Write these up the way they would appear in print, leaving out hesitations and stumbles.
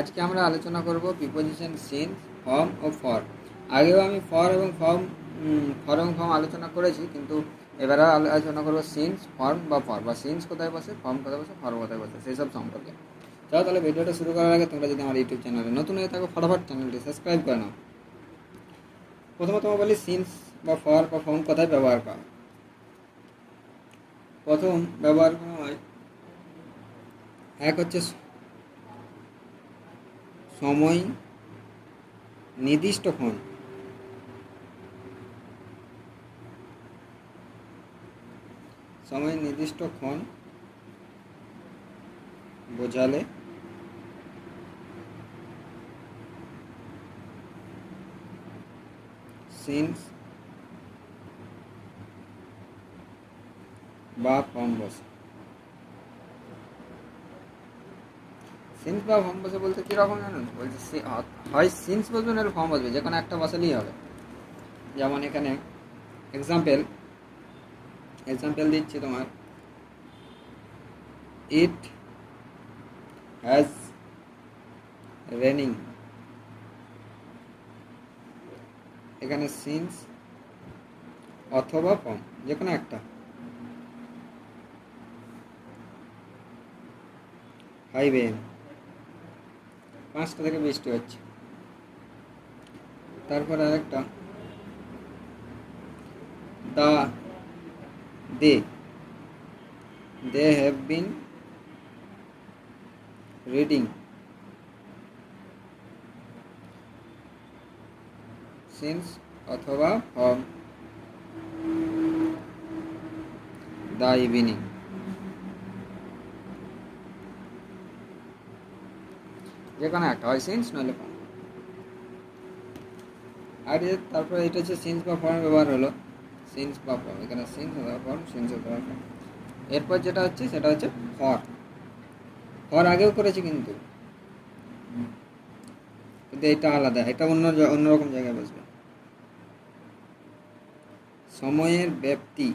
আজকে আমরা আলোচনা করব প্রিপোজিশন সিন্স, ফর্ম ও ফর। আগেও আমি ফর এবং ফর্ম আলোচনা করেছি, কিন্তু এবারে আলোচনা করবো সিন্স, ফর্ম বা ফর, বা সিন্স কোথায় বসে, ফর্ম কোথায় বসে, ফর্ম কোথায় বসে, সেই সব সম্পর্কে। চলো তাহলে ভিডিওটা শুরু করার আগে তোমরা যদি আমার ইউটিউব চ্যানেলে নতুন হয়ে থাকো, ফটাফট চ্যানেলটি সাবস্ক্রাইব করে নাও। প্রথমত বলি সিন্স বা ফর বা ফর্ম কোথায় ব্যবহার করা হয়। প্রথম ব্যবহার করা হয়, এক হচ্ছে সময় নির্দিষ্টক্ষণ, সময় নির্দিষ্টক্ষণ বোঝালে সিন্স বা ফর্ম বসে। সিন্স বা ফর্ম বসে বলতে কীরকম জানেন, বলছে হয় সিন্স বসবে না ফর্ম বসবে, যে কোনো একটা বসালেই হবে। যেমন এখানে এক্সাম্পল দিচ্ছি তোমার, ইট হ্যাজ রেনিং, এখানে সিন্স অথবা ফর্ম যে কোনো একটা। হাইওয়ে, 5টা থেকে বৃষ্টি হচ্ছে। তারপর আরেকটা, they have been reading, since অথবা ফর্ম দ্য ইভিনিং, যে কোনো একটা, হয় সিন্স নইলে ফর্ম। আর তারপরে এটা হচ্ছে সিন্স বা ফর্ম ব্যবহার হলো, সিন্স বা ফর্ম, এখানে সিন্স অথবা ফর্ম, সিন্স অথবা ফর্ম। এরপর যেটা হচ্ছে সেটা হচ্ছে ফর। ফর আগেও করেছি, কিন্তু এটা আলাদা, এটা অন্যরকম জায়গায় বসবে। সময়ের ব্যাপ্তি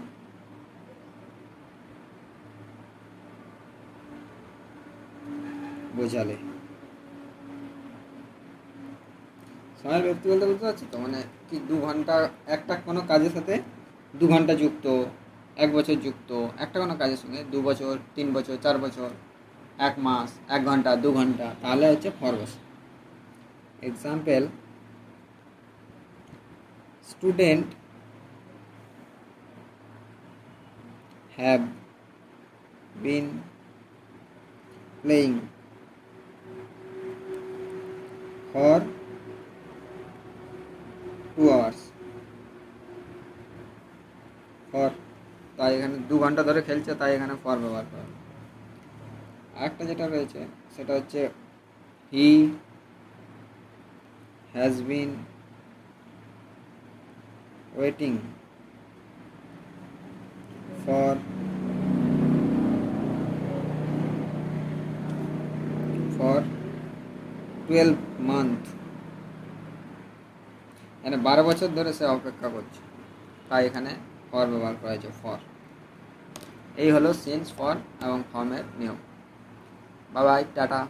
বোঝালে, সময়ের ব্যাপ্তি বলতে বুঝতে পারছি তো, মানে কি 2 ঘন্টা একটা কোনো কাজের সাথে 2 ঘন্টা যুক্ত, 1 বছর যুক্ত, একটা কোনো কাজের সঙ্গে 2 বছর, 3 বছর, 4 বছর, 1 মাস, 1 ঘন্টা, 2 ঘন্টা, তাহলে হচ্ছে ফর বসে। Example, student have been playing for 2 hours, for, তাই এখানে 2 ঘন্টা ধরে খেলছে, তাই এখানে ফর ব্যবহার করা। আরেকটা যেটা রয়েছে সেটা হচ্ছে he has been waiting for 12 month, মানে 12 বছর ধরে সে অপেক্ষা করছে, তাই এখানে ফর ব্যবহার করা হয়েছে, ফর। এই হলো সিন্স, ফর এবং ফর্মের নিয়ম। Bye bye, tata.